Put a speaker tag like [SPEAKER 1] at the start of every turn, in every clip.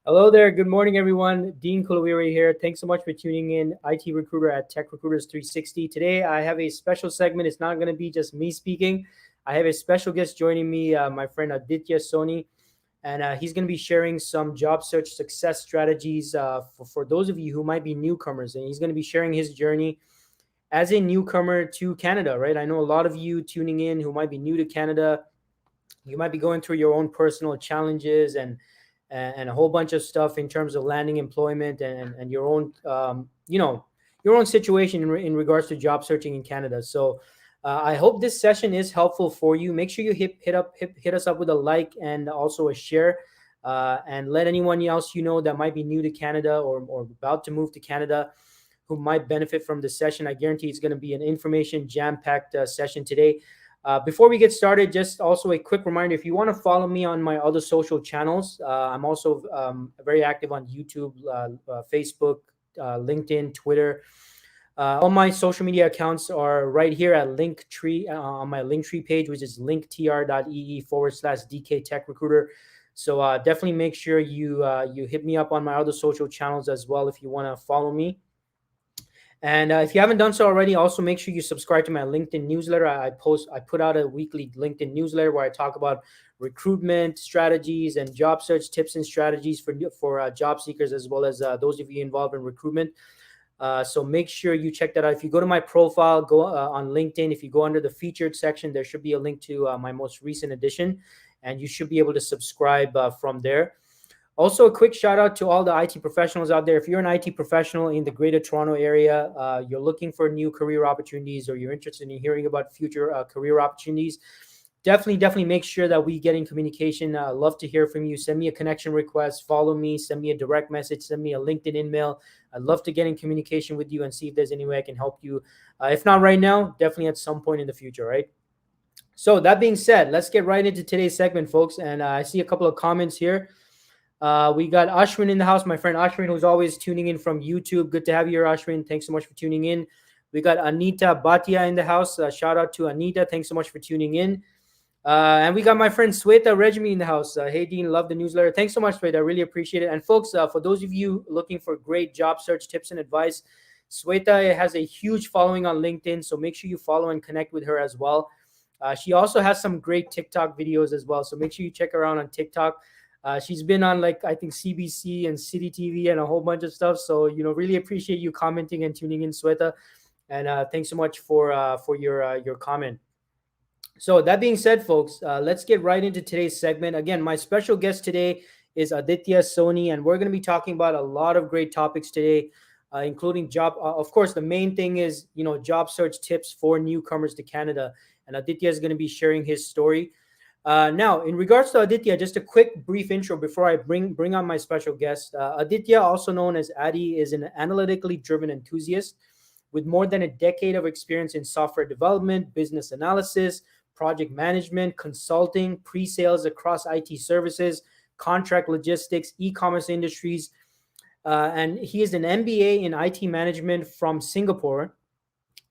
[SPEAKER 1] Hello there. Good morning, everyone. Dean Kulaweera here. Thanks so much for tuning in. IT recruiter at Tech Recruiters 360. Today, I have a special segment. It's not going to be just me speaking. I have a special guest joining me, my friend Aditya Soni, and he's going to be sharing some job search success strategies for those of you who might be newcomers. And he's going to be sharing his journey as a newcomer to Canada, right? I know a lot of you tuning in who might be new to Canada. You might be going through your own personal challenges and a whole bunch of stuff in terms of landing employment and your own your own situation in regards to job searching in Canada. So I hope this session is helpful for you. Make sure you hit us up with a like and also a share, and let anyone else you know that might be new to Canada or about to move to Canada who might benefit from this session. I guarantee it's going to be an information jam-packed session today. Before we get started, just also a quick reminder, if you want to follow me on my other social channels, I'm also very active on YouTube, Facebook, LinkedIn, Twitter. All my social media accounts are right here at Linktree, on my Linktree page, which is linktr.ee/DK Tech Recruiter. So definitely make sure you hit me up on my other social channels as well if you want to follow me. And if you haven't done so already, also make sure you subscribe to my LinkedIn newsletter. I put out a weekly LinkedIn newsletter where I talk about recruitment strategies and job search tips and strategies for job seekers, as well as those of you involved in recruitment. So make sure you check that out. If you go to my profile, go on LinkedIn. If you go under the featured section, there should be a link to my most recent edition, and you should be able to subscribe from there. Also, a quick shout out to all the IT professionals out there. If you're an IT professional in the Greater Toronto area, you're looking for new career opportunities, or you're interested in hearing about future career opportunities, definitely make sure that we get in communication. Love to hear from you. Send me a connection request, follow me, send me a direct message, send me a LinkedIn email. I'd love to get in communication with you and see if there's any way I can help you. If not right now, definitely at some point in the future, right? So that being said, let's get right into today's segment, folks. And I see a couple of comments here. We got Ashwin in the house, my friend Ashwin, who's always tuning in from YouTube. Good to have you here, Ashwin. Thanks so much for tuning in. We got Anita Bhatia in the house. Shout out to Anita. Thanks so much for tuning in. And we got my friend Sweta Rejmi in the house. Hey, Dean, love the newsletter. Thanks so much, Sweta. I really appreciate it. And folks, for those of you looking for great job search tips and advice, Sweta has a huge following on LinkedIn, so make sure you follow and connect with her as well. She also has some great TikTok videos as well, so make sure you check her out on TikTok. She's been on, like, I think CBC and City TV and a whole bunch of stuff. So, really appreciate you commenting and tuning in, Sweta. And thanks so much for your comment. So that being said, folks, let's get right into today's segment. Again, my special guest today is Aditya Soni, and we're going to be talking about a lot of great topics today, including job. Of course, the main thing is, job search tips for newcomers to Canada. And Aditya is going to be sharing his story. Now, in regards to Aditya, just a quick brief intro before I bring on my special guest. Aditya, also known as Adi, is an analytically driven enthusiast with more than a decade of experience in software development, business analysis, project management, consulting, pre-sales across IT services, contract logistics, e-commerce industries. And he is an MBA in IT management from Singapore.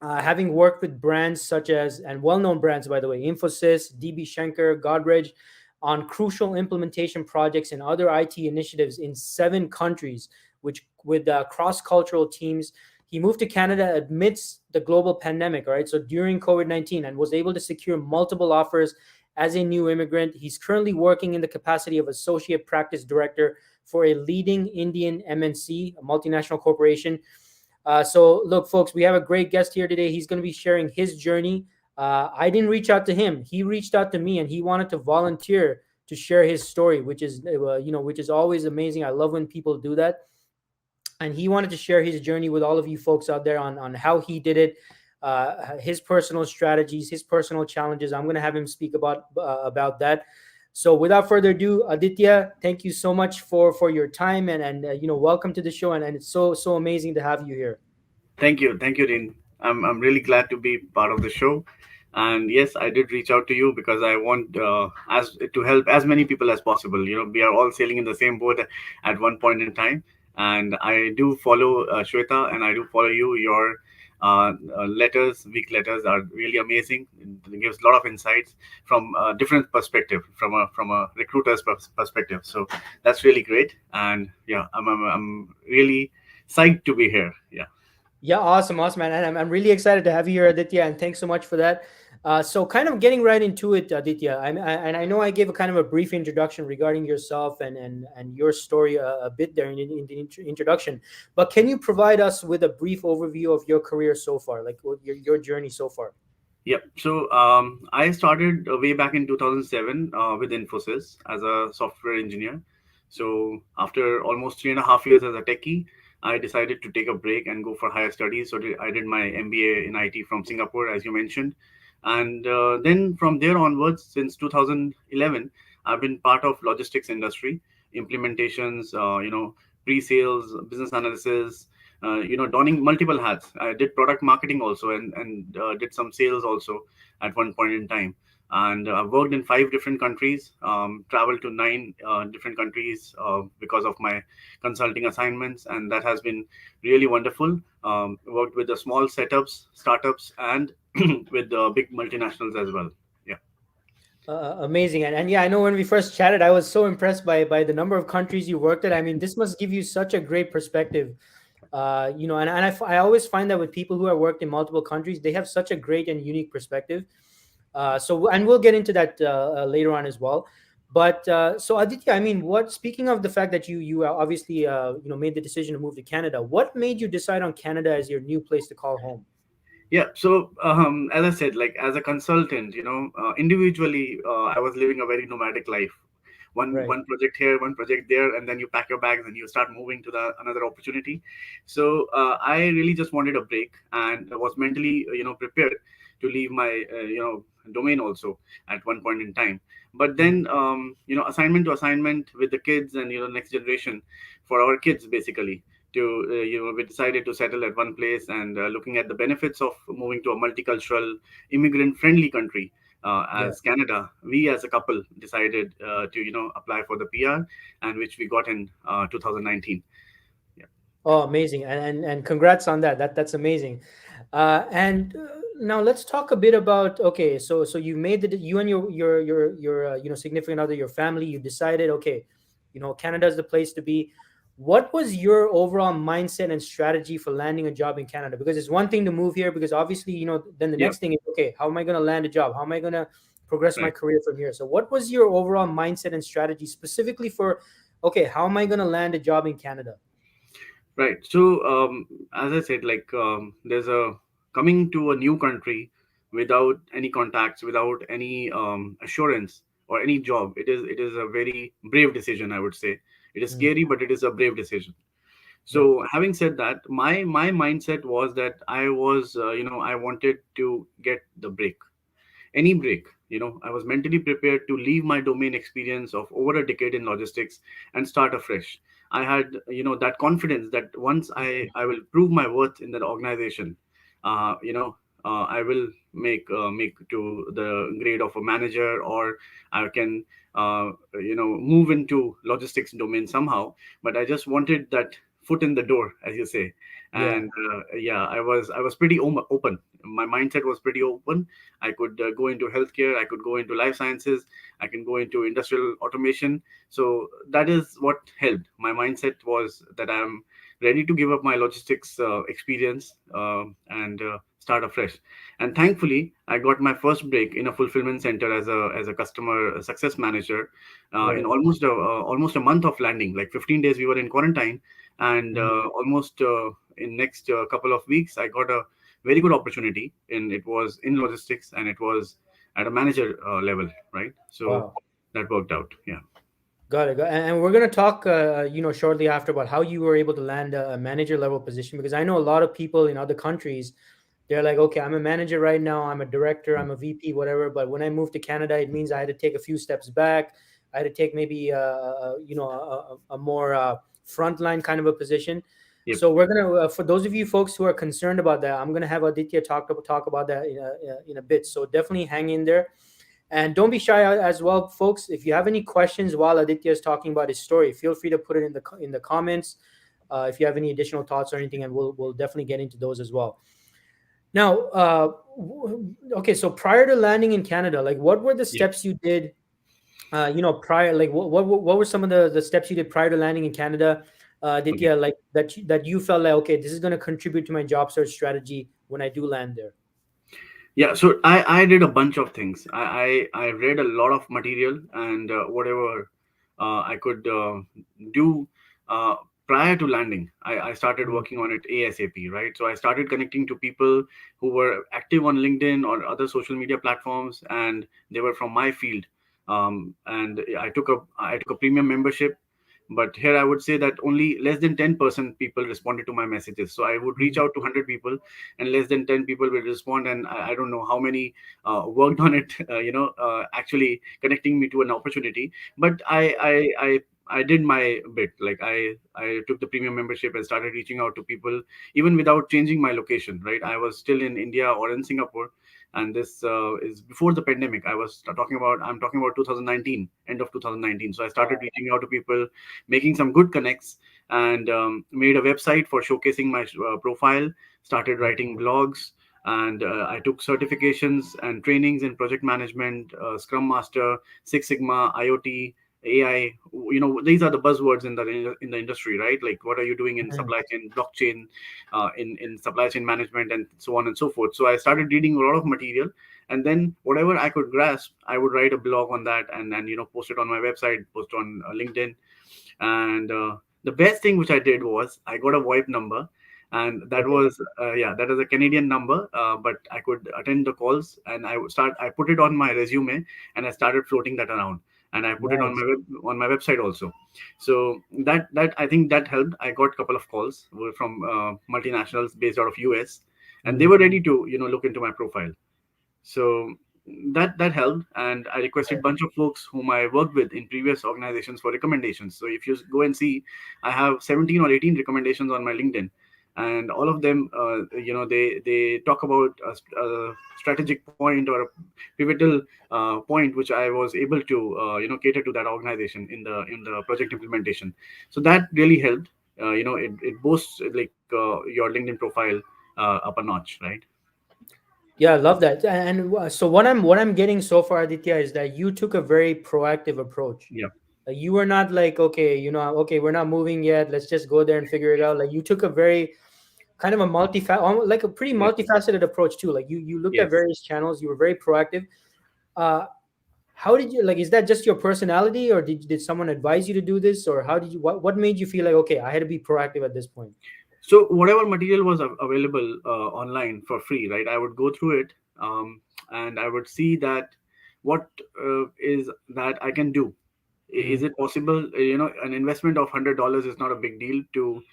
[SPEAKER 1] Having worked with brands such as, and well-known brands, by the way, Infosys, DB Schenker, Godrej, on crucial implementation projects and other IT initiatives in 7 countries, which with cross-cultural teams. He moved to Canada amidst the global pandemic, right? So during COVID-19, and was able to secure multiple offers as a new immigrant. He's currently working in the capacity of associate practice director for a leading Indian MNC, a multinational corporation. So, look, folks, we have a great guest here today. He's going to be sharing his journey. I didn't reach out to him; he reached out to me, and he wanted to volunteer to share his story, which is, which is always amazing. I love when people do that, and he wanted to share his journey with all of you folks out there on how he did it, his personal strategies, his personal challenges. I'm going to have him speak about that. So without further ado, Aditya, thank you so much for your time, and welcome to the show, and it's so amazing to have you here.
[SPEAKER 2] Thank you, Dean. I'm really glad to be part of the show, and yes, I did reach out to you because I want as to help as many people as possible. We are all sailing in the same boat at one point in time, and I do follow Shweta, and I do follow you. Your letters, week letters, are really amazing. It gives a lot of insights from a different perspective, from a recruiter's perspective. So that's really great, and yeah, I'm really psyched to be here. Yeah.
[SPEAKER 1] Yeah, awesome, man. And I'm really excited to have you here, Aditya, and thanks so much for that. So, kind of getting right into it, Aditya, and I know I gave a kind of a brief introduction regarding yourself and your story a bit there in the introduction, but can you provide us with a brief overview of your career so far, like what your journey so far?
[SPEAKER 2] Yep. So I started way back in 2007 with Infosys as a software engineer. So after almost 3.5 years as a techie, I decided to take a break and go for higher studies. So I did my MBA in IT from Singapore, as you mentioned. And then from there onwards, since 2011, I've been part of logistics industry, implementations, pre-sales, business analysis, donning multiple hats. I did product marketing also, and did some sales also at one point in time. And I've worked in 5 different countries, traveled to 9 different countries because of my consulting assignments, and that has been really wonderful. Worked with the small setups, startups, and with the big multinationals as well. Yeah.
[SPEAKER 1] Amazing, and yeah, I know when we first chatted, I was so impressed by the number of countries you worked at. I mean, this must give you such a great perspective. I always find that with people who have worked in multiple countries, they have such a great and unique perspective. And we'll get into that later on as well. But so Aditya, I mean, what? Speaking of the fact that you obviously made the decision to move to Canada, what made you decide on Canada as your new place to call home?
[SPEAKER 2] Yeah. So, as I said, like as a consultant, individually, I was living a very nomadic life.
[SPEAKER 1] Right.
[SPEAKER 2] One project here, one project there, and then you pack your bags and you start moving to the another opportunity. So, I really just wanted a break, and I was mentally, prepared to leave my, domain also at one point in time. But
[SPEAKER 1] Mhm.
[SPEAKER 2] then, assignment to assignment with the kids and next generation, for our kids basically, to we decided to settle at one place, and looking at the benefits of moving to a multicultural, immigrant friendly country
[SPEAKER 1] Yeah.
[SPEAKER 2] as Canada. We as a couple decided to apply for the PR, and which we got in 2019. Yeah.
[SPEAKER 1] Oh, amazing, and congrats on that. That's amazing. And now let's talk a bit about, okay. So you made you and your significant other, your family, you decided, okay, Canada is the place to be. What was your overall mindset and strategy for landing a job in Canada? Because it's one thing to move here, because obviously, then the
[SPEAKER 2] Yeah.
[SPEAKER 1] next thing is, okay, how am I going to land a job? How am I going to progress my
[SPEAKER 2] Right.
[SPEAKER 1] career from here? So what was your overall mindset and strategy specifically for, okay, how am I going to land a job in Canada?
[SPEAKER 2] Right. So, as I said, like there's a coming to a new country without any contacts, without any assurance or any job. It is a very brave decision, I would say. It is
[SPEAKER 1] Mm,
[SPEAKER 2] scary, but it is a brave decision.
[SPEAKER 1] yeah.
[SPEAKER 2] So, having said that, my mindset was that I wanted to get the break, any break. I was mentally prepared to leave my domain experience of over a decade in logistics and start afresh. I had that confidence that once I will prove my worth in that organization, I will make to the grade of a manager, or I can move into logistics domain somehow. But I just wanted that foot in the door, as you say.
[SPEAKER 1] Yeah.
[SPEAKER 2] And yeah, I was pretty open. My mindset was pretty open. I could go into healthcare, I could go into life sciences, I can go into industrial automation. So that is what helped. My mindset was that I'm ready to give up my logistics experience, and start afresh. And thankfully, I got my first break in a fulfillment center as a customer success manager in
[SPEAKER 1] Right.
[SPEAKER 2] almost a month of landing. Like 15 days, we were in quarantine, and
[SPEAKER 1] Mhm.
[SPEAKER 2] almost in next couple of weeks, I got a very good opportunity. And it was in logistics, and it was at a manager level, right? So
[SPEAKER 1] Wow.
[SPEAKER 2] that worked out. Yeah.
[SPEAKER 1] Got it. And we're gonna talk, shortly after about how you were able to land a manager level position, because I know a lot of people in other countries, they're like, okay, I'm a manager right now, I'm a director, I'm a VP, whatever. But when I moved to Canada, it means I had to take a few steps back. I had to take maybe, a more frontline kind of a position.
[SPEAKER 2] Yep.
[SPEAKER 1] So we're gonna, for those of you folks who are concerned about that, I'm gonna have Aditya talk about that in a bit. So definitely hang in there. And don't be shy as well, folks. If you have any questions while Aditya is talking about his story, feel free to put it in the comments. If you have any additional thoughts or anything, and we'll definitely get into those as well. Now, okay, so prior to landing in Canada, like what were the
[SPEAKER 2] Yep.
[SPEAKER 1] steps you did? Prior, like what were some of the steps you did prior to landing in Canada,
[SPEAKER 2] Okay.
[SPEAKER 1] Aditya, like that you felt like, okay, this is going to contribute to my job search strategy when I do land there.
[SPEAKER 2] Yeah, so I did a bunch of things. I read a lot of material, and whatever I could do uh, prior to landing, I started
[SPEAKER 1] Mhm.
[SPEAKER 2] working on it ASAP, right? So I started connecting to people who were active on LinkedIn or other social media platforms, and they were from my field. And I took a premium membership, but here I would say that only less than 10% people responded to my messages. So I would reach
[SPEAKER 1] Mhm.
[SPEAKER 2] out to 100 people, and less than 10 people will respond, and I don't know how many worked on it, actually connecting me to an opportunity. But I did my bit. Like I took the premium membership and started reaching out to people even without changing my location, right? I was still in India or in Singapore, and this is before the pandemic. I'm talking about 2019, end of 2019. So I started
[SPEAKER 1] Wow.
[SPEAKER 2] reaching out to people, making some good connects, and made a website for showcasing my profile, started writing blogs, and I took certifications and trainings in project management, Scrum Master, Six Sigma, IoT, AI. These are the buzzwords in the industry, right? Like, what are you doing in
[SPEAKER 1] Mhm.
[SPEAKER 2] supply chain, blockchain, in supply chain management, and so on and so forth. So I started reading a lot of material, and then whatever I could grasp, I would write a blog on that, and then post it on my website, post on LinkedIn. And the best thing which I did was I got a VoIP number, and that
[SPEAKER 1] Okay.
[SPEAKER 2] was that is a Canadian number, but I could attend the calls, and I put it on my resume, and I started floating that around, and I put it on
[SPEAKER 1] Nice.
[SPEAKER 2] on my website also. So that I think that helped. I got a couple of calls from multinationals based out of US, and they
[SPEAKER 1] Mhm.
[SPEAKER 2] were ready to look into my profile. So that helped, and I requested bunch of folks whom I worked with in previous organizations for recommendations. So if you go and see, I have 17 or 18 recommendations on my LinkedIn, and all of them, they talk about a strategic point or a pivotal point which I was able to cater to that organization in the project implementation. So that really helped. It boosts like your LinkedIn profile up a notch, right?
[SPEAKER 1] Yeah, I love that. And so what I'm getting so far, Aditya, is that you took a very proactive approach.
[SPEAKER 2] Yeah.
[SPEAKER 1] You were not like, okay, okay, we're not moving yet. Let's just go there and figure it out. Like you took a very kind of a like a pretty
[SPEAKER 2] Yes.
[SPEAKER 1] multifaceted approach too. Like you looked at
[SPEAKER 2] Yes.
[SPEAKER 1] various channels. You were very proactive. Uh, how did you, like? Is that just your personality, or did someone advise you to do this, or how did you? What made you feel like, okay, I had to be proactive at this point?
[SPEAKER 2] So whatever material was available online for free, right? I would go through it, and I would see that what is that I can do. Is
[SPEAKER 1] Mhm.
[SPEAKER 2] it possible? An investment of $100 is not a big deal to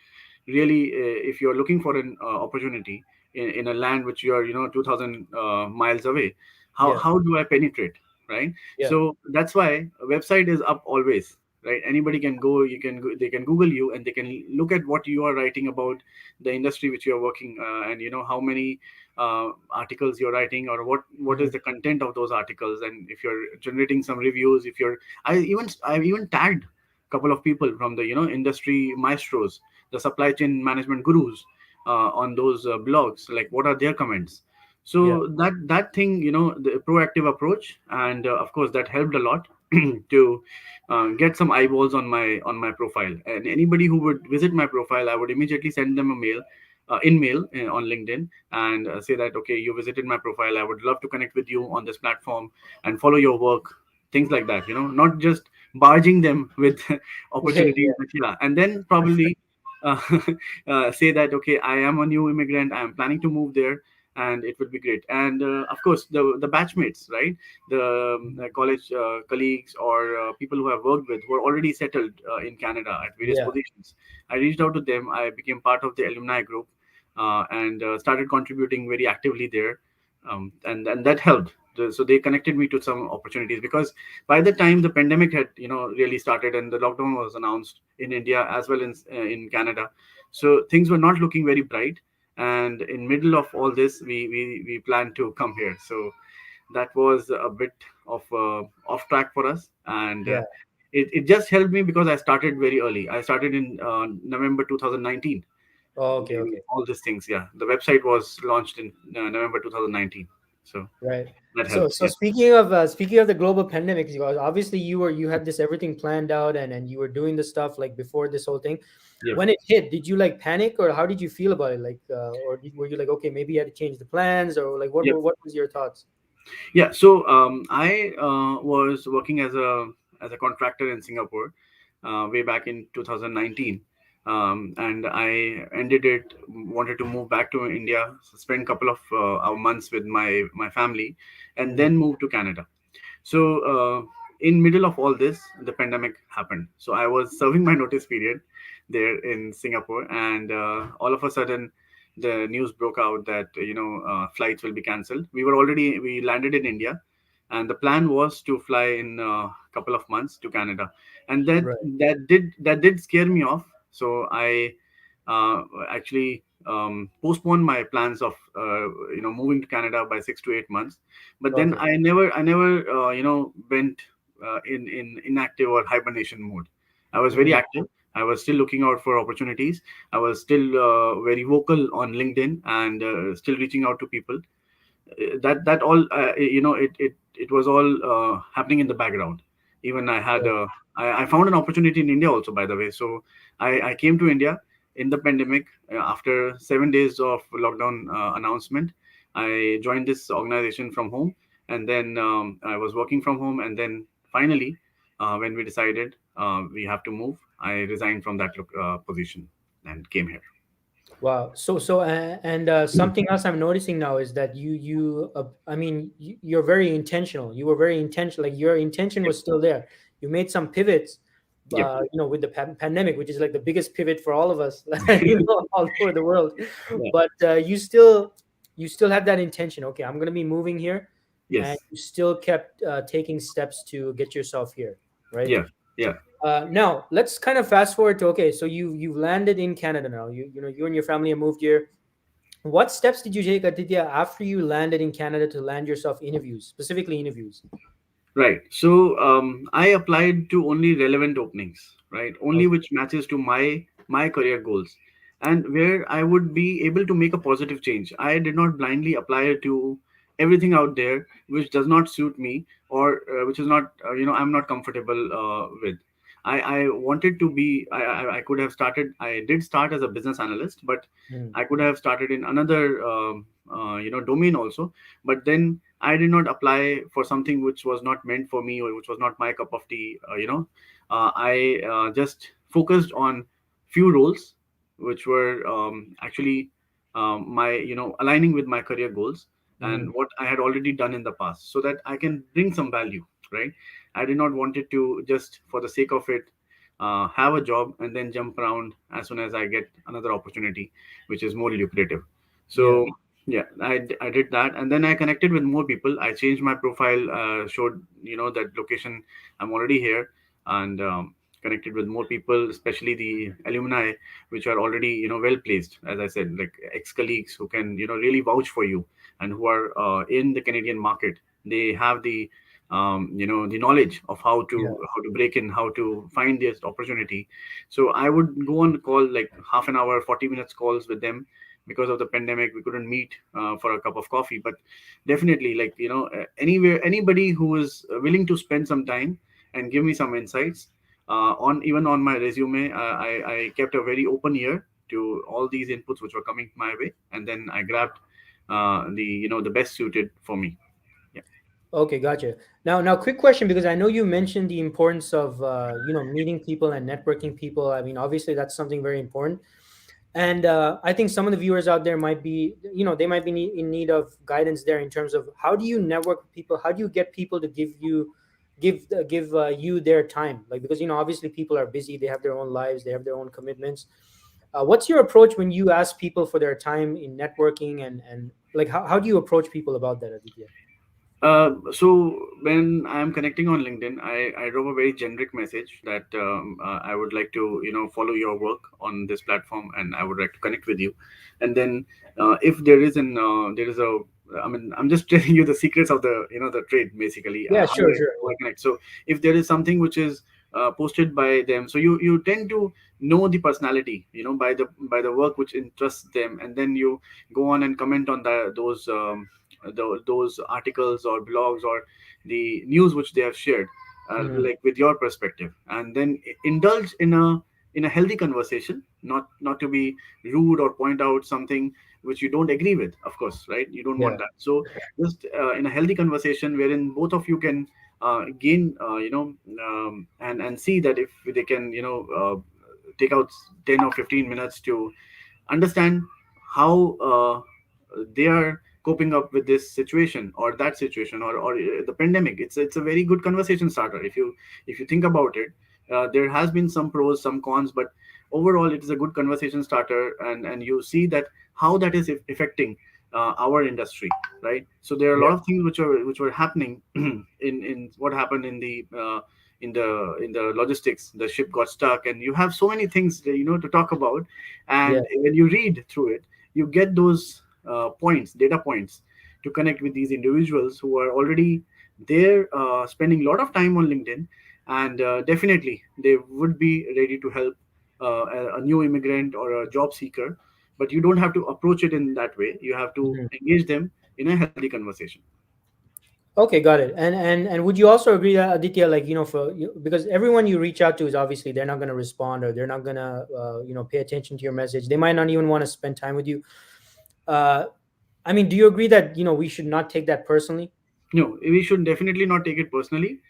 [SPEAKER 2] really, if you're looking for an opportunity in a land which you are 2,000 miles away. how
[SPEAKER 1] Yeah,
[SPEAKER 2] how do I penetrate, right?
[SPEAKER 1] yeah,
[SPEAKER 2] So that's why a website is up always, right? Anybody can go, they can google you, and they can look at what you are writing about the industry which you are working, and how many articles you're writing, or what is
[SPEAKER 1] mhm,
[SPEAKER 2] the content of those articles, and if you're generating some reviews, if you're I've even tagged a couple of people from the industry maestros, the supply chain management gurus, on those blogs, like what are their comments.
[SPEAKER 1] yeah.
[SPEAKER 2] So that thing, the proactive approach, and of course that helped a lot to get some eyeballs on my profile. And anybody who would visit my profile, I would immediately send them a mail in mail on LinkedIn, and say that, okay, you visited my profile, I would love to connect with you on this platform and follow your work, things like that, not just barging them with
[SPEAKER 1] Yeah,
[SPEAKER 2] opportunities.
[SPEAKER 1] yeah,
[SPEAKER 2] But yeah, and then probably uh, say that, okay, I am a new immigrant, I am planning to move there, and it would be great. And of course, the batchmates, right? The college colleagues, or people who I've worked with, who are already settled in Canada at various
[SPEAKER 1] yeah,
[SPEAKER 2] positions. I reached out to them. I became part of the alumni group, and started contributing very actively there, and that helped. So they connected me to some opportunities, because by the time the pandemic had really started, and the lockdown was announced in India as well in Canada, so things were not looking very bright. And in middle of all this, we planned to come here. So that was a bit of off track for us, and
[SPEAKER 1] yeah.
[SPEAKER 2] it just helped me because I started very early. I started in November 2019
[SPEAKER 1] Oh, okay,
[SPEAKER 2] doing
[SPEAKER 1] okay.
[SPEAKER 2] all these things. Yeah, the website was launched in November 2019, so
[SPEAKER 1] Right.
[SPEAKER 2] that
[SPEAKER 1] So,
[SPEAKER 2] helped.
[SPEAKER 1] so
[SPEAKER 2] Yeah.
[SPEAKER 1] speaking of the global pandemic, you guys, obviously you had this everything planned out, and you were doing the stuff like before this whole thing.
[SPEAKER 2] Yep.
[SPEAKER 1] When it hit, did you like panic, or how did you feel about it? Like, were you like, okay, maybe you had to change the plans, or like,
[SPEAKER 2] Yep.
[SPEAKER 1] what was your thoughts?
[SPEAKER 2] Yeah. So I was working as a contractor in Singapore way back in 2019, and I ended it. Wanted to move back to India, spend a couple of months with my family, and
[SPEAKER 1] Mhm.
[SPEAKER 2] then move to Canada. So in middle of all this, the pandemic happened. So I was serving my notice period there in Singapore, and all of a sudden the news broke out that flights will be cancelled. We landed in India, and the plan was to fly in a couple of months to Canada, and that
[SPEAKER 1] Right.
[SPEAKER 2] that did scare me off. So I actually postponed my plans of moving to Canada by 6 to 8 months. But then
[SPEAKER 1] Okay.
[SPEAKER 2] I never went in inactive or hibernation mode. I was very
[SPEAKER 1] Mhm.
[SPEAKER 2] active. I was still looking out for opportunities. I was still very vocal on LinkedIn, and still reaching out to people. That all it was all happening in the background. Even
[SPEAKER 1] Right.
[SPEAKER 2] I found an opportunity in India also, by the way. So I came to India in the pandemic, after 7 days of lockdown announcement. I joined this organization from home, and then I was working from home, and then finally, when we decided we have to move, I resigned from that position and came here.
[SPEAKER 1] Wow. And something else I'm noticing now is that I mean, you're very intentional. You were very intentional. Like your intention
[SPEAKER 2] Yep.
[SPEAKER 1] was still there. You made some pivots,
[SPEAKER 2] Yep.
[SPEAKER 1] with the pandemic, which is like the biggest pivot for all of us, all over the world.
[SPEAKER 2] Yeah.
[SPEAKER 1] But you still had that intention. Okay, I'm going to be moving here, and
[SPEAKER 2] Yes.
[SPEAKER 1] you still kept taking steps to get yourself here, right?
[SPEAKER 2] Yeah. Yeah.
[SPEAKER 1] Now let's kind of fast forward to, okay, so you've landed in Canada now. You and your family have moved here. What steps did you take, Aditya, after you landed in Canada to land yourself interviews, specifically interviews?
[SPEAKER 2] Right. So I applied to only relevant openings, right? Only
[SPEAKER 1] Okay.
[SPEAKER 2] which matches to my career goals, and where I would be able to make a positive change. I did not blindly apply to everything out there which does not suit me, or which is not I'm not comfortable with. I wanted to be. I could have started. I did start as a business analyst, but
[SPEAKER 1] Mm,
[SPEAKER 2] I could have started in another domain also. But then I did not apply for something which was not meant for me, or which was not my cup of tea. I just focused on few roles which were actually my aligning with my career goals
[SPEAKER 1] mhm.
[SPEAKER 2] and what I had already done in the past, so that I can bring some value. Right. I did not want it to just for the sake of it have a job and then jump around as soon as I get another opportunity, which is more lucrative.
[SPEAKER 1] Yeah,
[SPEAKER 2] So yeah, I did that, and then I connected with more people. I changed my profile, showed that location I'm already here, and connected with more people, especially the alumni, which are already well placed, as I said, like ex colleagues who can really vouch for you, and who are in the Canadian market. They have the knowledge of
[SPEAKER 1] yeah,
[SPEAKER 2] how to break in, how to find this opportunity. So I would go on call, like half an hour, 40 minutes calls with them. Because of the pandemic, we couldn't meet for a cup of coffee, but definitely, like anywhere, anybody who is willing to spend some time and give me some insights on even on my resume. I kept a very open ear, to all these inputs which were coming my way, and then I grabbed the the best suited for me. Yeah.
[SPEAKER 1] Okay, gotcha. Now, quick question, because I know you mentioned the importance of meeting people and networking people. I mean, obviously that's something very important, and I think some of the viewers out there might be, they might be in need of guidance there in terms of how do you network with people, how do you get people to give you their time, like, because obviously people are busy, they have their own lives, they have their own commitments. What's your approach when you ask people for their time in networking, and like how do you approach people about that, Aditya?
[SPEAKER 2] So when I'm connecting on LinkedIn, I drop a very generic message that I would like to follow your work on this platform, and I would like to connect with you. And then if there is a, I mean, I'm just telling you the secrets of the the trade, basically,
[SPEAKER 1] Yeah,
[SPEAKER 2] how
[SPEAKER 1] sure, sure.
[SPEAKER 2] I connect. So if there is something which is posted by them, so you tend to know the personality, by the work which interests them, and then you go on and comment on those articles or blogs or the news which they have shared,
[SPEAKER 1] Mhm.
[SPEAKER 2] like with your perspective, and then indulge in a healthy conversation, not to be rude or point out something which you don't agree with, of course, right? You don't
[SPEAKER 1] Yeah.
[SPEAKER 2] want that. So just in a healthy conversation wherein both of you can gain, and see that if they can take out 10 or 15 minutes to understand how they are coping up with this situation or that situation, or the pandemic. It's a very good conversation starter if you think about it. There has been some pros, some cons, but overall it is a good conversation starter, and you see that how that is affecting our industry, right? So there are a
[SPEAKER 1] Yeah.
[SPEAKER 2] lot of things which were happening in what happened in the logistics. The ship got stuck, and you have so many things to talk about.
[SPEAKER 1] Yeah.
[SPEAKER 2] And when you read through it, you get those data points, to connect with these individuals who are already there, spending a lot of time on LinkedIn, and definitely they would be ready to help a new immigrant or a job seeker. But you don't have to approach it in that way. You have to
[SPEAKER 1] Mhm.
[SPEAKER 2] engage them in a healthy conversation.
[SPEAKER 1] Okay, got it. And would you also agree that, Aditya, like, for you, because everyone you reach out to is obviously they're not going to respond, or they're not going to pay attention to your message. They might not even want to spend time with you. Uh, I mean, do you agree that we should not take that personally?
[SPEAKER 2] No, we should definitely not take it personally.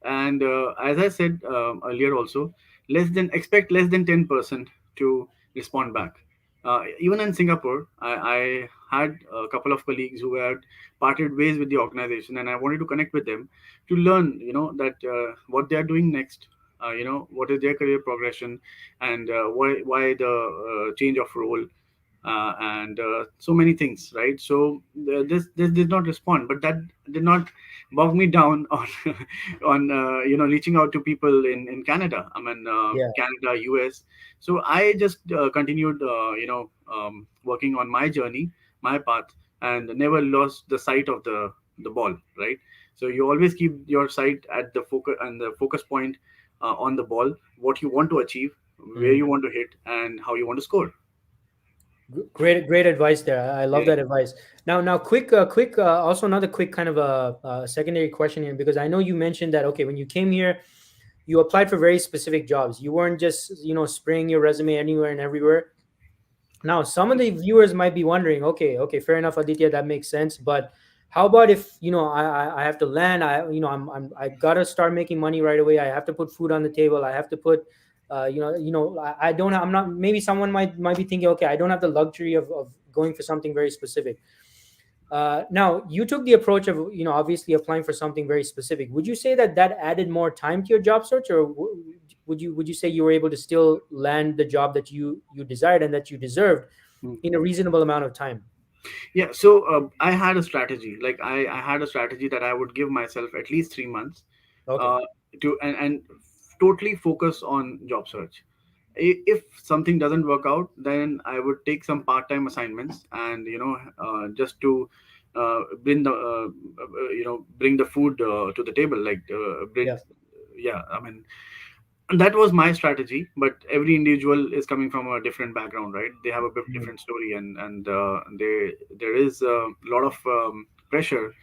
[SPEAKER 2] And as I said earlier also, expect less than 10% to respond back. Even in Singapore, I had a couple of colleagues who had parted ways with the organization, and I wanted to connect with them to learn, that what they are doing next, what is their career progression, and why the change of role, and so many things, right? So this did not respond, but that did not bog me down on on reaching out to people in Canada. I mean,
[SPEAKER 1] Yeah.
[SPEAKER 2] Canada, US. So I just continued, working on my journey, my path, and never lost the sight of the ball, right? So you always keep your sight at the focus, and the focus point on the ball, what you want to achieve, where
[SPEAKER 1] Mhm.
[SPEAKER 2] you want to hit, and how you want to score.
[SPEAKER 1] Great advice there. I love
[SPEAKER 2] Yeah.
[SPEAKER 1] that advice. Now, quick. Also, another quick kind of a secondary question here, because I know you mentioned that, okay, when you came here, you applied for very specific jobs. You weren't just spraying your resume anywhere and everywhere. Now, some of the viewers might be wondering, okay, fair enough, Aditya, that makes sense. But how about if I have to land? I gotta start making money right away. I have to put food on the table. I have to put, I don't. I'm not. Maybe someone might be thinking, okay, I don't have the luxury of going for something very specific. Now, you took the approach of obviously applying for something very specific. Would you say that that added more time to your job search, or would you say you were able to still land the job that you desired and that you deserved in a reasonable amount of time?
[SPEAKER 2] Yeah, so I had a strategy. Like I had a strategy that I would give myself at least 3 months
[SPEAKER 1] Okay.
[SPEAKER 2] uh, and totally focus on job search. If something doesn't work out, then I would take some part-time assignments, and just to bring the food to the table, like bring.
[SPEAKER 1] Yeah.
[SPEAKER 2] Yeah, I mean, that was my strategy. But every individual is coming from a different background, right? They have a bit
[SPEAKER 1] Mhm.
[SPEAKER 2] different story, and there is a lot of pressure,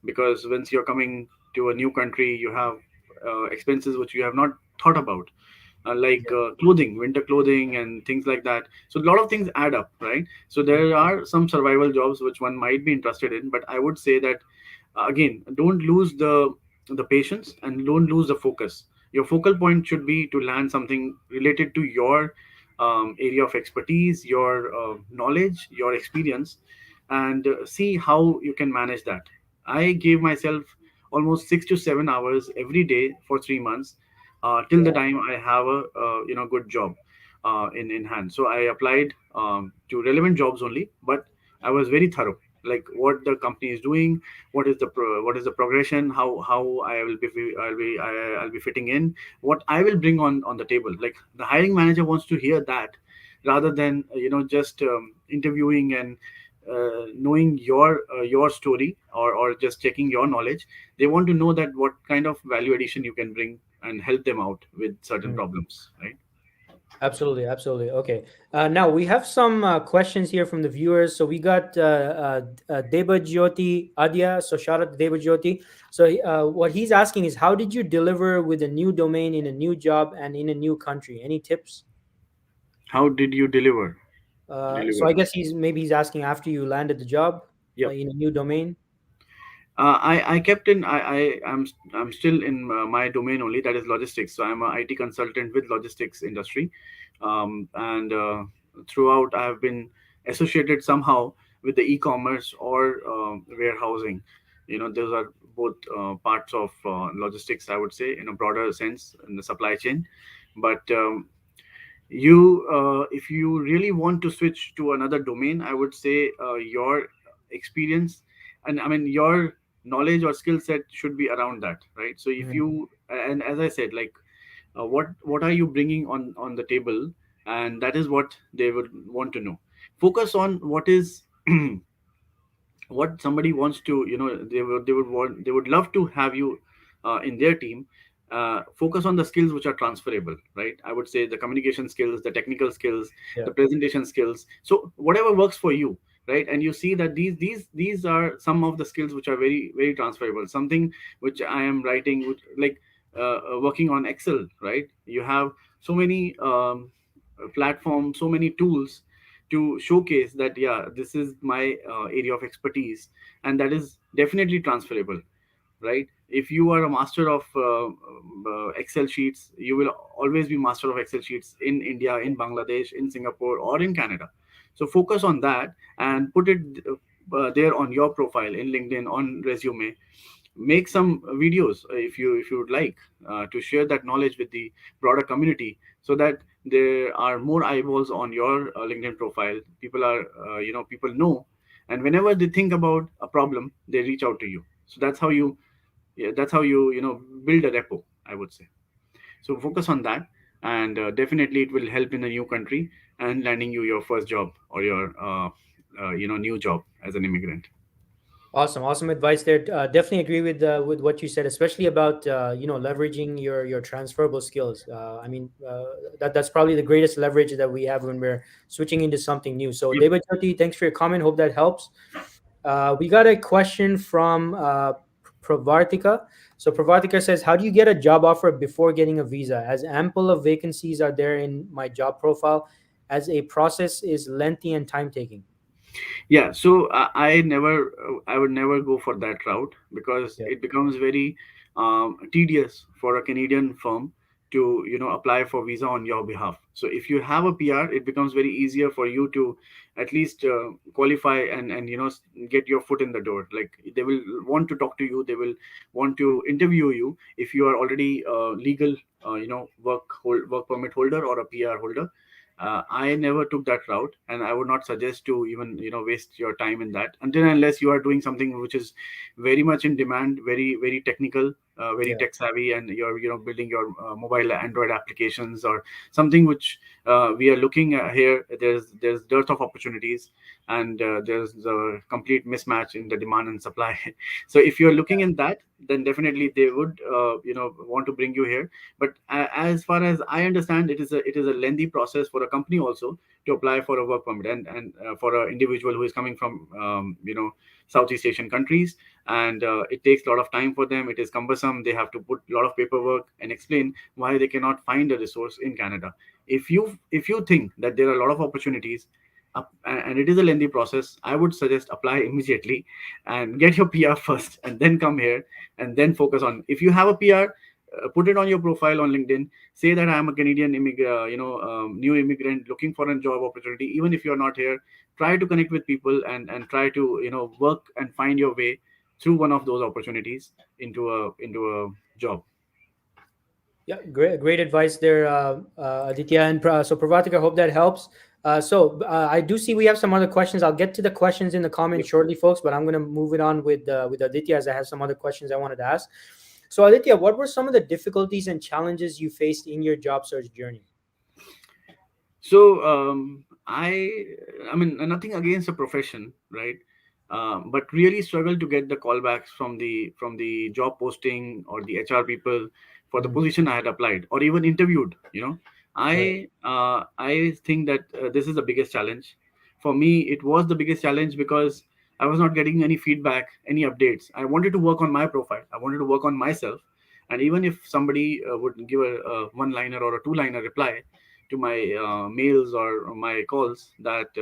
[SPEAKER 2] because once you're coming to a new country, you have expenses which you have not thought about. like clothing, winter clothing, and things like that. So a lot of things add up, right? So there are some survival jobs which one might be interested in, but I would say that again, don't lose the patience and don't lose the focus. Your focal point should be to land something related to your area of expertise, your knowledge, your experience, and see how you can manage that. I gave myself almost 6 to 7 hours every day for 3 months, till the
[SPEAKER 1] Yeah.
[SPEAKER 2] time I have a good job in hand. So I applied to relevant jobs only, but I was very thorough, like what the company is doing, what is the progression, how I'll be fitting in, what I will bring on the table. Like the hiring manager wants to hear that, rather than just interviewing and knowing your story, or just checking your knowledge. They want to know that what kind of value addition you can bring and help them out with certain
[SPEAKER 1] Mhm.
[SPEAKER 2] problems, right?
[SPEAKER 1] Absolutely, absolutely. Okay. Now we have some questions here from the viewers. So we got Debajyoti Adya. So shout out to Debajyoti. So what he's asking is, how did you deliver with a new domain in a new job and in a new country? Any tips?
[SPEAKER 2] How did you
[SPEAKER 1] So
[SPEAKER 2] deliver?
[SPEAKER 1] I guess he's asking after you landed the job
[SPEAKER 2] Yep.
[SPEAKER 1] in a new domain.
[SPEAKER 2] I kept in I'm still in my domain only, that is logistics. So I'm a IT consultant with logistics industry, and throughout I have been associated somehow with the e-commerce or warehousing. Those are both parts of logistics, I would say, in a broader sense, in the supply chain. But if you really want to switch to another domain, I would say your experience, and I mean your knowledge or skill set should be around that, right? So if
[SPEAKER 1] Mhm.
[SPEAKER 2] you, and as I said, like what are you bringing on the table, and that is what they would want to know. Focus on what is what somebody wants to, they would love to have you in their team. Focus on the skills which are transferable, right? I would say the communication skills, the technical skills,
[SPEAKER 1] Yeah.
[SPEAKER 2] the presentation skills. So whatever works for you, right? And you see that these are some of the skills which are very very transferable. Something which I am writing, which, like working on Excel, right? You have so many platforms, so many tools to showcase that, yeah, this is my area of expertise, and that is definitely transferable, right? If you are a master of Excel sheets, you will always be master of Excel sheets in India, in Bangladesh, in Singapore, or in Canada. So focus on that and put it there on your profile in LinkedIn, on resume. Make some videos if you would like to share that knowledge with the broader community, so that there are more eyeballs on your LinkedIn profile. People know, and whenever they think about a problem, they reach out to you. So that's how you, yeah, that's how you build a repo, I would say. So focus on that, and definitely it will help in a new country and landing you your first job, or your new job as an immigrant.
[SPEAKER 1] Awesome, awesome advice there. Definitely agree with what you said, especially about leveraging your transferable skills. I mean, that's probably the greatest leverage that we have when we're switching into something new. So,
[SPEAKER 2] Yep.
[SPEAKER 1] Devajyoti, thanks for your comment. Hope that helps. We got a question from Pravartika. So Pravartika says, "How do you get a job offer before getting a visa? As ample of vacancies are there in my job profile, as a process is lengthy and time taking."
[SPEAKER 2] Yeah, so I would never go for that route, because
[SPEAKER 1] Yeah,
[SPEAKER 2] it becomes very tedious for a Canadian firm to apply for visa on your behalf. So if you have a PR, it becomes very easier for you to at least qualify and get your foot in the door. Like they will want to talk to you, they will want to interview you if you are already legal work permit holder or a PR holder. I never took that route, and I would not suggest to even waste your time in that, until and unless you are doing something which is very much in demand, very very technical, very
[SPEAKER 1] yeah,
[SPEAKER 2] tech savvy, and you're building your mobile Android applications, or something which we are looking at here. There's dearth of opportunities, and there's a complete mismatch in the demand and supply. So if you're looking in that, then definitely they would want to bring you here. But as far as I understand, it is a lengthy process for a company also to apply for a work permit, and for an individual who is coming from Southeast Asian countries, and it takes a lot of time for them. It is cumbersome. They have to put a lot of paperwork and explain why they cannot find a resource in Canada. If you think that there are a lot of opportunities, and it is a lengthy process, I would suggest apply immediately and get your PR first, and then come here, and then focus on. If you have a PR, put it on your profile on LinkedIn. Say that I am a Canadian new immigrant looking for a job opportunity. Even if you're not here, try to connect with people, and try to work and find your way through one of those opportunities into a job.
[SPEAKER 1] Yeah, great advice there, Aditya. And so, Pravatik, I hope that helps. I do see we have some other questions. I'll get to the questions in the comments
[SPEAKER 2] Yep.
[SPEAKER 1] shortly, folks. But I'm going to move it on with Aditya, as I have some other questions I wanted to ask. So, Aditya, what were some of the difficulties and challenges you faced in your job search journey?
[SPEAKER 2] So I mean, nothing against the profession, right? But really struggled to get the callbacks from the job posting or the HR people for the
[SPEAKER 1] Mhm.
[SPEAKER 2] position I had applied or even interviewed.
[SPEAKER 1] Right.
[SPEAKER 2] I think that this is the biggest challenge for me. It was the biggest challenge because I was not getting any feedback, any updates. I wanted to work on my profile. I wanted to work on myself, and even if somebody would give a one-liner or a two-liner reply to my mails or my calls that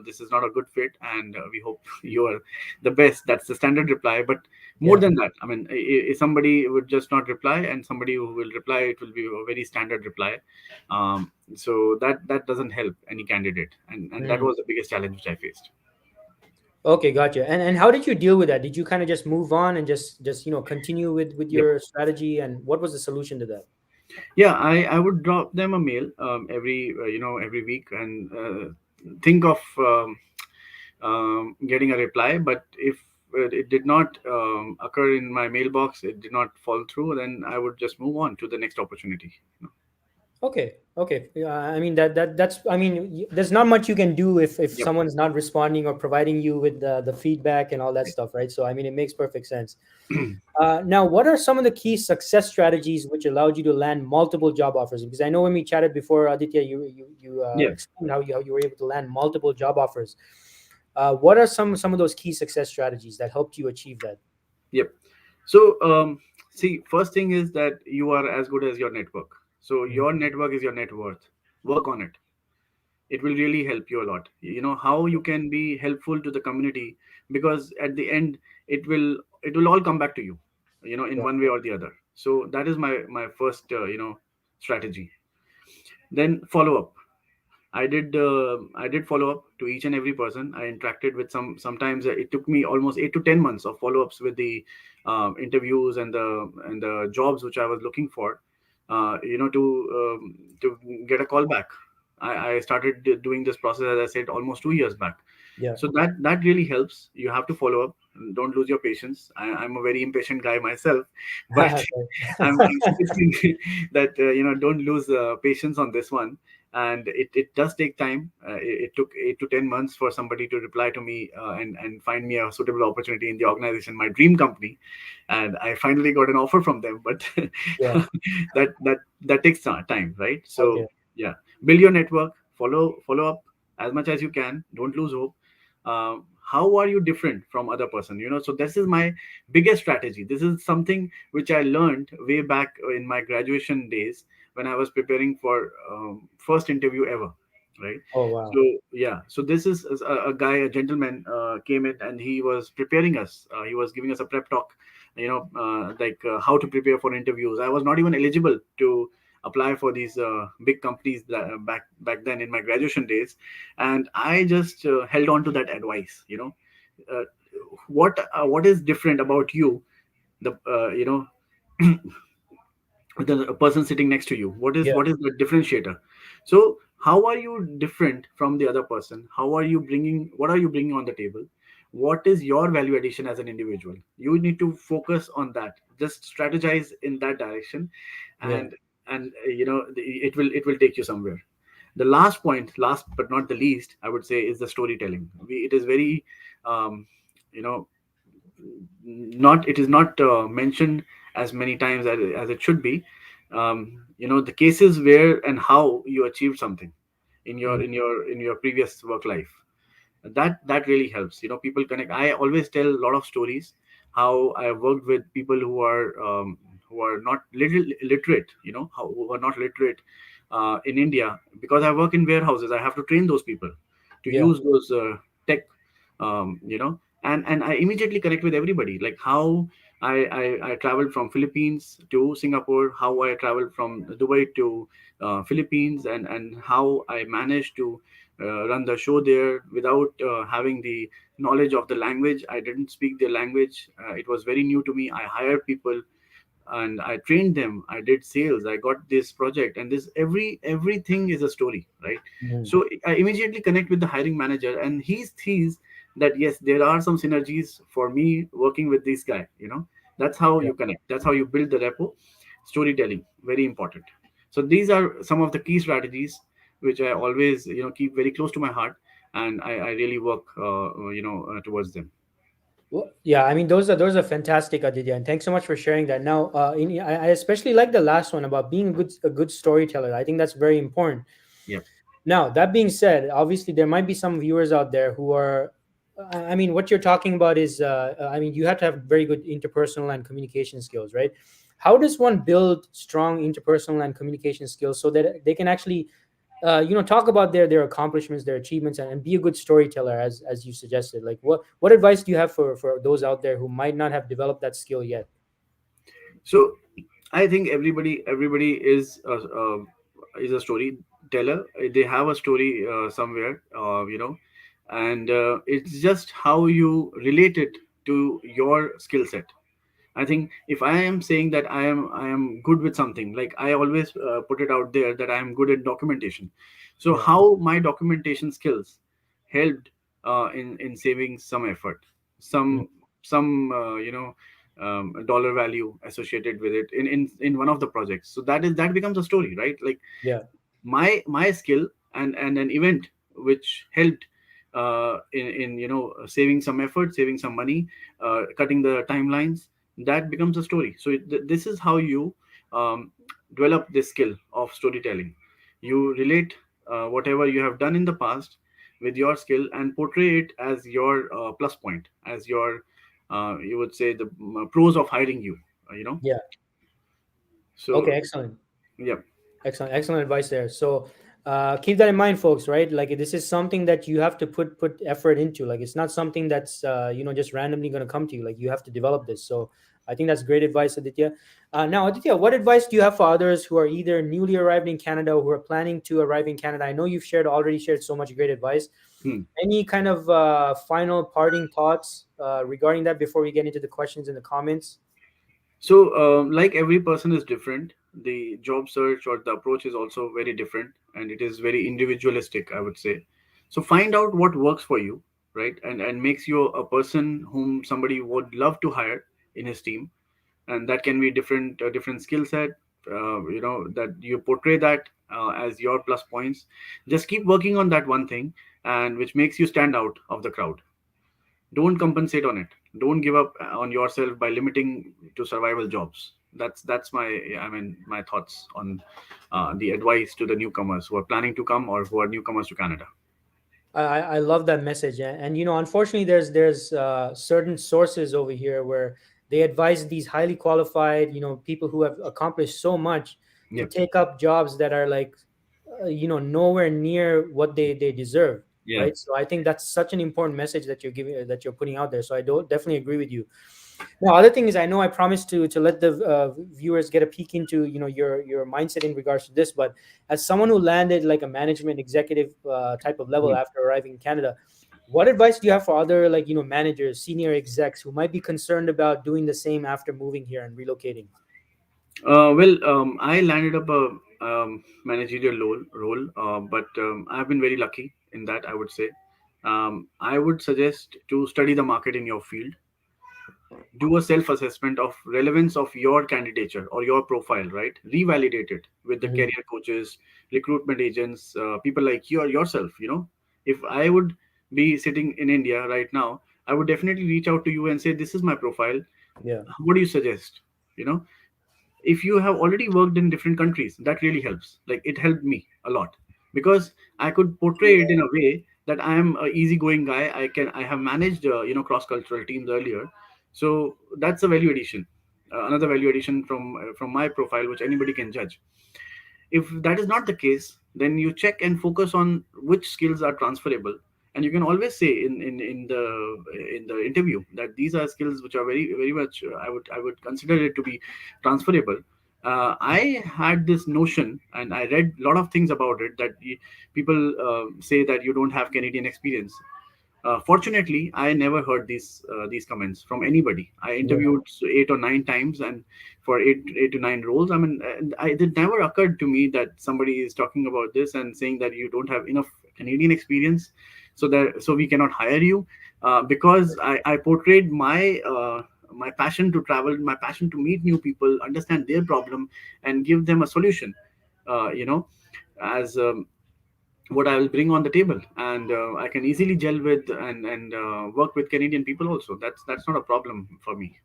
[SPEAKER 2] this is not a good fit, and we hope you are the best. That's the standard reply. But more
[SPEAKER 1] Yeah.
[SPEAKER 2] than that, I mean, if somebody would just not reply, and somebody who will reply, it will be a very standard reply. So that doesn't help any candidate, and that
[SPEAKER 1] Mm.
[SPEAKER 2] was the biggest challenge which I faced.
[SPEAKER 1] Okay, gotcha. And how did you deal with that? Did you kind of just move on and just continue with
[SPEAKER 2] Yep.
[SPEAKER 1] your strategy? And what was the solution to that?
[SPEAKER 2] Yeah, I would drop them a mail every week, and think of getting a reply. But if it did not occur in my mailbox, it did not fall through, then I would just move on to the next opportunity.
[SPEAKER 1] Okay, okay. I mean that's. I mean, there's not much you can do if
[SPEAKER 2] Yep.
[SPEAKER 1] someone's not responding or providing you with the feedback and all that stuff, right? So I mean, it makes perfect sense. Now, what are some of the key success strategies which allowed you to land multiple job offers? Because I know when we chatted before, Aditya, you
[SPEAKER 2] Yeah.
[SPEAKER 1] explained how you were able to land multiple job offers. What are some of those key success strategies that helped you achieve that?
[SPEAKER 2] Yep. So, see, first thing is that you are as good as your network. So
[SPEAKER 1] Mm.
[SPEAKER 2] your network is your net worth. Work on it. It will really help you a lot. You know how you can be helpful to the community, because at the end, it will all come back to you, in
[SPEAKER 1] Yeah,
[SPEAKER 2] one way or the other. So that is my first strategy. Then follow up. I did follow up to each and every person I interacted with. Sometimes it took me almost 8 to 10 months of follow ups with the interviews and the jobs which I was looking for, to get a call back. I started doing this process, as I said, almost 2 years back.
[SPEAKER 1] yeah.
[SPEAKER 2] So that really helps. You have to follow up. Don't lose your patience. I'm a very impatient guy myself, but I'm suggesting that don't lose patience on this one. And it does take time. It took 8 to 10 months for somebody to reply to me, and find me a suitable opportunity in the organization, my dream company, and I finally got an offer from them. But
[SPEAKER 1] Yeah.
[SPEAKER 2] that takes time, right?
[SPEAKER 1] Okay.
[SPEAKER 2] So yeah, build your network, follow up as much as you can. Don't lose hope. How are you different from other person? So this is my biggest strategy. This is something which I learned way back in my graduation days, when I was preparing for first interview ever, right?
[SPEAKER 1] Oh
[SPEAKER 2] So
[SPEAKER 1] wow.
[SPEAKER 2] yeah, so this is a guy, a gentleman, came in, and he was preparing us. He was giving us a prep talk, like how to prepare for interviews. I was not even eligible to apply for these big companies back then in my graduation days, and I just held on to that advice. Uh, what is different about you, the the person sitting next to you? what is
[SPEAKER 1] Yeah.
[SPEAKER 2] what is the differentiator? So how are you different from the other person? What are you bringing on the table? What is your value addition as an individual? You need to focus on that. Just strategize in that direction,
[SPEAKER 1] Yeah.
[SPEAKER 2] and it will take you somewhere. The last point, last but not the least, I would say, is the storytelling. It is very you know not it is not mentioned as many times as it should be. The cases where and how you achieved something. in
[SPEAKER 1] Mm.
[SPEAKER 2] your previous work life. That really helps, people connect. I always tell a lot of stories how I have worked with people who are not literate, who are not literate in India. Because I work in warehouses, I have to train those people to
[SPEAKER 1] Yeah.
[SPEAKER 2] use those tech, and I immediately connect with everybody, like how I traveled from Philippines to Singapore, how I traveled from Dubai to Philippines, and how I managed to run the show there without having the knowledge of the language. I didn't speak the language. It was very new to me. I hired people and I trained them. I did sales. I got this project, and this everything is a story, right?
[SPEAKER 1] Mhm.
[SPEAKER 2] So I immediately connect with the hiring manager, and he sees that yes, there are some synergies for me working with this guy. That's how
[SPEAKER 1] Yeah.
[SPEAKER 2] you connect. That's how you build the rapport. Storytelling, very important. So these are some of the key strategies which I always keep very close to my heart, and I really work towards them.
[SPEAKER 1] Well, yeah, I mean those are fantastic, Aditya, and thanks so much for sharing that. Now, I especially like the last one about being a good storyteller. I think that's very important.
[SPEAKER 2] Yeah.
[SPEAKER 1] Now, that being said, obviously there might be some viewers out there who are, I mean, what you're talking about is, I mean, you have to have very good interpersonal and communication skills, right? How does one build strong interpersonal and communication skills so that they can actually, talk about their accomplishments, their achievements, and be a good storyteller, as you suggested? Like, what advice do you have for those out there who might not have developed that skill yet?
[SPEAKER 2] So I think everybody is a storyteller. They have a story somewhere, and it's just how you relate it to your skill set. I think if I am saying that I am good with something, like I always put it out there that I am good at documentation. So
[SPEAKER 1] Yeah,
[SPEAKER 2] how my documentation skills helped in saving some effort,
[SPEAKER 1] mm,
[SPEAKER 2] some dollar value associated with it in one of the projects. So that becomes a story, right? Like
[SPEAKER 1] yeah,
[SPEAKER 2] my skill and an event which helped in saving some effort, saving some money, cutting the timelines. That becomes a story. So this is how you um, develop this skill of storytelling. You relate whatever you have done in the past with your skill and portray it as your plus point, as your you would say the pros of hiring you,
[SPEAKER 1] yeah. Okay,
[SPEAKER 2] so
[SPEAKER 1] excellent.
[SPEAKER 2] yeah.
[SPEAKER 1] Excellent advice there. So keep that in mind, folks. Right, like this is something that you have to put effort into. Like it's not something that's just randomly going to come to you. Like you have to develop this. So I think that's great advice, Aditya. Now, Aditya, what advice do you have for others who are either newly arrived in Canada or who are planning to arrive in Canada? I know you've already shared so much great advice.
[SPEAKER 2] Hmm.
[SPEAKER 1] Any kind of final parting thoughts regarding that before we get into the questions in the comments?
[SPEAKER 2] So, like every person is different, the job search or the approach is also very different, and it is very individualistic, I would say. So, find out what works for you, right, and makes you a person whom somebody would love to hire in his team, and that can be different skill set. That you portray that as your plus points. Just keep working on that one thing, and which makes you stand out of the crowd. Don't compensate on it. Don't give up on yourself by limiting to survival jobs. That's my, my thoughts on the advice to the newcomers who are planning to come or who are newcomers to Canada.
[SPEAKER 1] I love that message, and unfortunately, there's certain sources over here where they advise these highly qualified people who have accomplished so much to
[SPEAKER 2] Yeah.
[SPEAKER 1] take up jobs that are like nowhere near what they deserve,
[SPEAKER 2] Yeah.
[SPEAKER 1] right? So I think that's such an important message that you're giving, that you're putting out there. So I don't definitely agree with you. Now, other thing is, I know I promised to let the viewers get a peek into your mindset in regards to this, but as someone who landed like a management executive type of level
[SPEAKER 2] Mhm.
[SPEAKER 1] after arriving in Canada, what advice do you have for other like managers, senior execs who might be concerned about doing the same after moving here and relocating?
[SPEAKER 2] I landed up a managerial role, but I've been very lucky in that, I would say. I would suggest to study the market in your field. Do a self assessment of relevance of your candidature or your profile, right? Revalidate it with the
[SPEAKER 1] Mhm.
[SPEAKER 2] career coaches, recruitment agents, people like you or yourself. If I would be sitting in India right now, I would definitely reach out to you and say, this is my profile,
[SPEAKER 1] Yeah.
[SPEAKER 2] what do you suggest? you know if you have already worked in different countries, that really helps. Like, it helped me a lot. because I could portray it in a way that I am a easygoing guy. I have managed cross cultural teams earlier, so that's a value addition. Another value addition from my profile, which anybody can judge. If that is not the case, then you check and focus on which skills are transferable, and you can always say in the interview that these are skills which are very much I would consider it to be transferable. I had this notion, and I read a lot of things about it, that people say that you don't have Canadian experience. Fortunately, I never heard these comments from anybody. I
[SPEAKER 1] Yeah.
[SPEAKER 2] interviewed 8 or 9 times, and for eight to nine roles. I mean, it never occurred to me that somebody is talking about this and saying that you don't have enough Canadian experience, so we cannot hire you, because I portrayed my passion to travel, my passion to meet new people, understand their problem, and give them a solution. As what I will bring on the table, and I can easily gel with and work with Canadian people also. That's not a problem for me.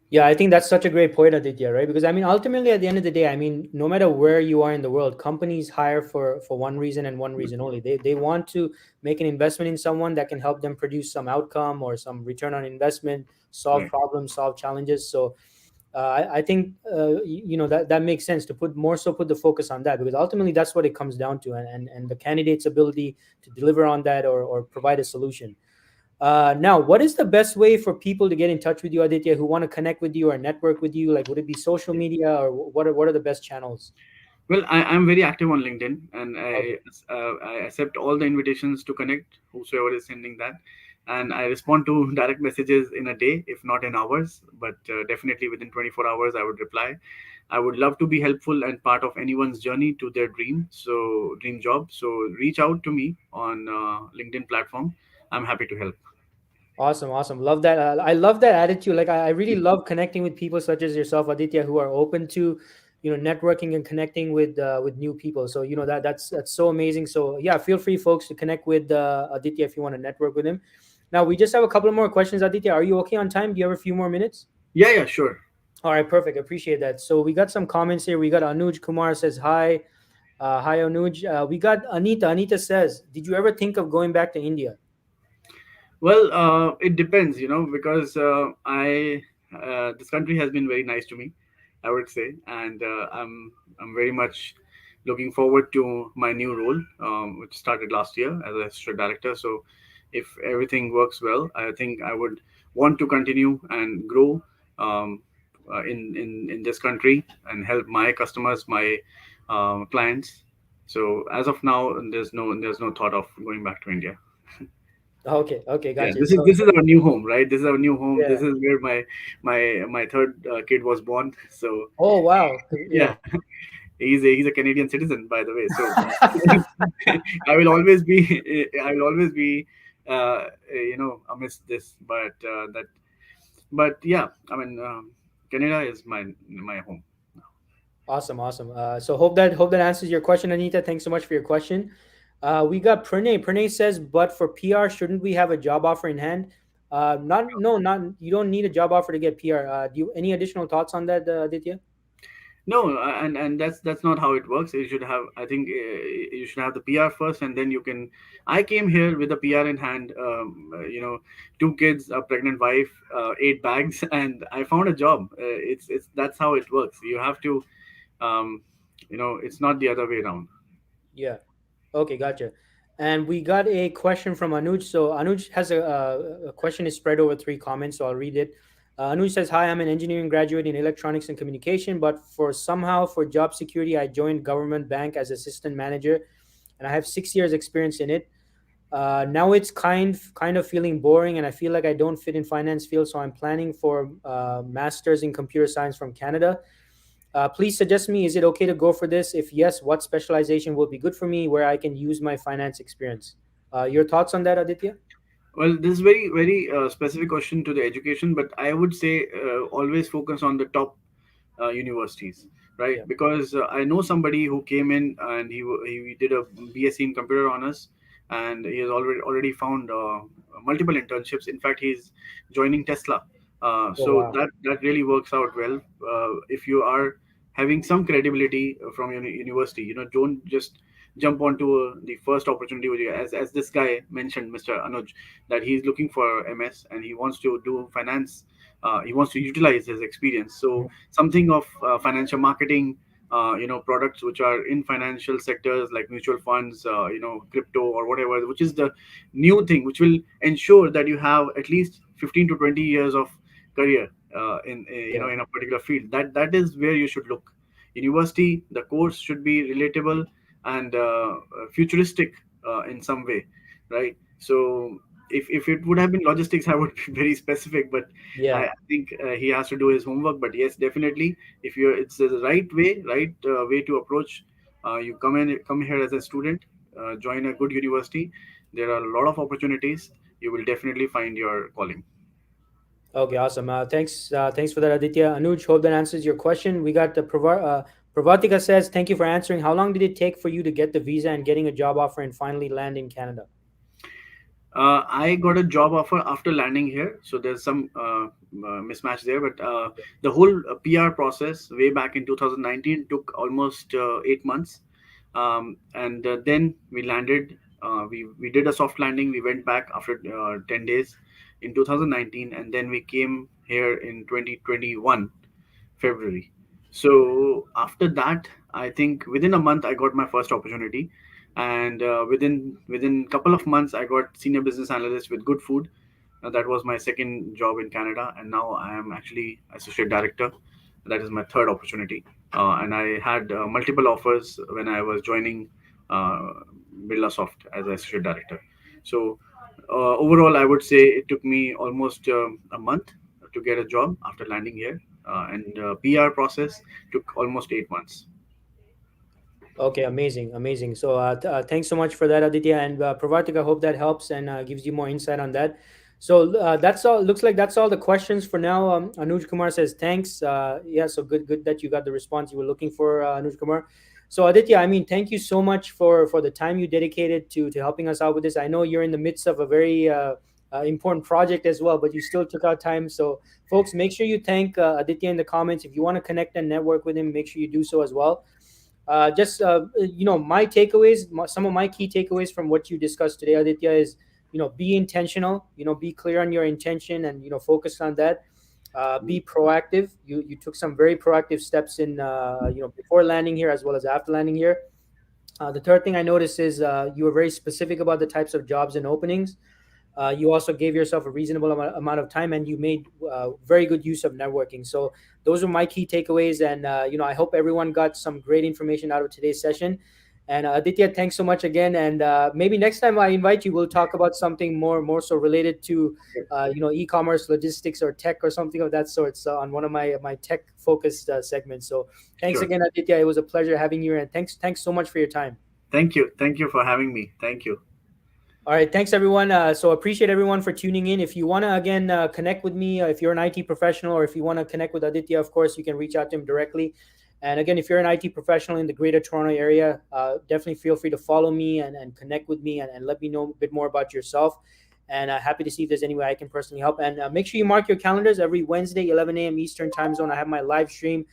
[SPEAKER 1] Yeah, I think that's such a great point, Aditya, right? Because I mean, ultimately, at the end of the day, I mean, no matter where you are in the world, companies hire for one reason and one reason only. They want to make an investment in someone that can help them produce some outcome or some return on investment, solve
[SPEAKER 2] Right.
[SPEAKER 1] problems, solve challenges. So I think that makes sense to put the focus on that, because ultimately that's what it comes down to, and the candidate's ability to deliver on that, or provide a solution. Now, what is the best way for people to get in touch with you, Aditya, who want to connect with you or network with you? Like, would it be social media, or what are the best channels?
[SPEAKER 2] Well, I'm very active on LinkedIn, and
[SPEAKER 1] Okay.
[SPEAKER 2] I accept all the invitations to connect, whosoever is sending that, and I respond to direct messages in a day, if not in hours, but definitely within 24 hours I would reply. I would love to be helpful and part of anyone's journey to their dream job. So reach out to me on LinkedIn platform. I'm happy to help.
[SPEAKER 1] Awesome, awesome. Love that. I love that attitude. Like, I really love connecting with people such as yourself, Aditya, who are open to, networking and connecting with new people. So that's so amazing. So yeah, feel free, folks, to connect with Aditya if you want to network with him. Now we just have a couple of more questions, Aditya. Are you okay on time? Do you have a few more minutes?
[SPEAKER 2] Yeah, yeah, sure.
[SPEAKER 1] All right, perfect. Appreciate that. So we got some comments here. We got Anuj Kumar says hi. Hi Anuj. We got Anita. Anita says, "Did you ever think of going back to India?"
[SPEAKER 2] Well, it depends, because I this country has been very nice to me, I would say, and I'm very much looking forward to my new role, which started last year as a assistant director. So, if everything works well, I think I would want to continue and grow um, in this country and help my customers, my clients. So, as of now, there's no thought of going back to India.
[SPEAKER 1] Okay, okay,
[SPEAKER 2] Yeah,
[SPEAKER 1] gotcha.
[SPEAKER 2] this is our new home, right? This is our new home.
[SPEAKER 1] Yeah.
[SPEAKER 2] This is where my third kid was born. So
[SPEAKER 1] Oh wow.
[SPEAKER 2] yeah,
[SPEAKER 1] Yeah.
[SPEAKER 2] he's a Canadian citizen, by the way. So I will always be amidst this, but yeah, I mean, Canada is my home.
[SPEAKER 1] Awesome, awesome. So hope that answers your question, Anita. Thanks so much for your question. We got Pranay. Pranay says, but for PR, shouldn't we have a job offer in hand? Not no, not you don't need a job offer to get PR. Do you any additional thoughts on that, Aditya?
[SPEAKER 2] No, and that's not how it works. You should have, I think, you should have the PR first, and then you can. I came here with a PR in hand. Two kids, a pregnant wife, 8 bags, and I found a job. It's that's how it works. You have to, um, it's not the other way around.
[SPEAKER 1] Yeah. Okay, gotcha. And we got a question from Anuj. So Anuj has a question is spread over three comments, so I'll read it. Anuj says, "Hi, I'm an engineering graduate in electronics and communication, but for job security, I joined government bank as assistant manager, and I have 6 years experience in it. Now it's kind of feeling boring, and I feel like I don't fit in finance field. So I'm planning for masters in computer science from Canada. Please suggest me. Is it okay to go for this? If yes, what specialization will be good for me where I can use my finance experience? Your thoughts on that, Aditya?
[SPEAKER 2] Well, this is very specific question to the education, but I would say always focus on the top universities, right?
[SPEAKER 1] Yeah.
[SPEAKER 2] Because I know somebody who came in and he did a BSc in computer honors, and he has already found multiple internships. In fact, he's joining Tesla.
[SPEAKER 1] Oh
[SPEAKER 2] So
[SPEAKER 1] wow.
[SPEAKER 2] that really works out well. If you are having some credibility from your university, don't just jump onto the first opportunity with you. As this guy mentioned, Mr. Anuj, that he's looking for MS and he wants to do finance. He wants to utilize his experience. So something of financial marketing, products which are in financial sectors like mutual funds, crypto or whatever, which is the new thing, which will ensure that you have at least 15 to 20 years of career
[SPEAKER 1] Yeah.
[SPEAKER 2] in a particular field. That is where you should look. University, the course should be relatable and futuristic in some way, right? So if it would have been logistics, I would be very specific, but I,
[SPEAKER 1] Yeah.
[SPEAKER 2] I think he has to do his homework. But yes, definitely, if you're, it's the right way to approach. You come here as a student, join a good university. There are a lot of opportunities. You will definitely find your calling.
[SPEAKER 1] Okay, awesome. Thanks for that, Aditya. Anuj, hope that answers your question. We got the Pravatika says, thank you for answering. How long did it take for you to get the visa and getting a job offer and finally land in Canada?
[SPEAKER 2] I got a job offer after landing here, so there's some mismatch there. But the whole PR process way back in 2019 took almost 8 months, and then we landed. We did a soft landing. We went back after 10 days in 2019, and then we came here in 2021 February. So after that, I think within a month I got my first opportunity, and within couple of months I got senior business analyst with Good Food. That was my second job in Canada, and now I am actually associate director. That is my third opportunity, and I had multiple offers when I was joining uh, Birlasoft as associate director. So overall, I would say it took me almost a month to get a job after landing here, and PR process took almost 8 months.
[SPEAKER 1] Okay, amazing, amazing. So, thanks so much for that, Aditya and Pravatik. I hope that helps and gives you more insight on that. So that's all. Looks like that's all the questions for now. Anuj Kumar says thanks. Yeah, so good that you got the response you were looking for, Anuj Kumar. So Aditya, I mean, thank you so much for the time you dedicated to helping us out with this. I know you're in the midst of a very important project as well, but you still took out time. So, folks, make sure you thank Aditya in the comments. If you want to connect and network with him, make sure you do so as well. Just my takeaways, some of my key takeaways from what you discussed today, Aditya, is be intentional, be clear on your intention, and focus on that. Be proactive. You took some very proactive steps in before landing here as well as after landing here. The third thing I noticed is you were very specific about the types of jobs and openings. You also gave yourself a reasonable amount of time, and you made very good use of networking. So those are my key takeaways, and I hope everyone got some great information out of today's session. And Aditya, thanks so much again. And maybe next time I invite you, we'll talk about something more so related to e-commerce, logistics, or tech, or something of that sort. So on one of my tech focused segments. So thanks
[SPEAKER 2] Sure.
[SPEAKER 1] again, Aditya. It was a pleasure having you here, and thanks so much for your time.
[SPEAKER 2] Thank you for having me. Thank you.
[SPEAKER 1] All right, thanks everyone. So appreciate everyone for tuning in. If you want to again connect with me, if you're an IT professional, or if you want to connect with Aditya, of course you can reach out to him directly. And again, if you're an IT professional in the Greater Toronto Area, definitely feel free to follow me and connect with me and let me know a bit more about yourself. And happy to see if there's any way I can personally help. And make sure you mark your calendars every Wednesday, 11 a.m. Eastern time zone. I have my live stream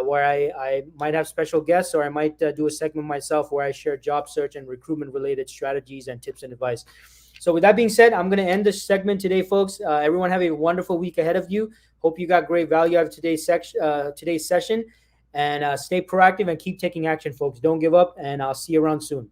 [SPEAKER 1] where I might have special guests, or I might do a segment myself where I share job search and recruitment related strategies and tips and advice. So, with that being said, I'm going to end this segment today, folks. Everyone have a wonderful week ahead of you. Hope you got great value out of today's session. And stay proactive and keep taking action, folks. Don't give up, and I'll see you around soon.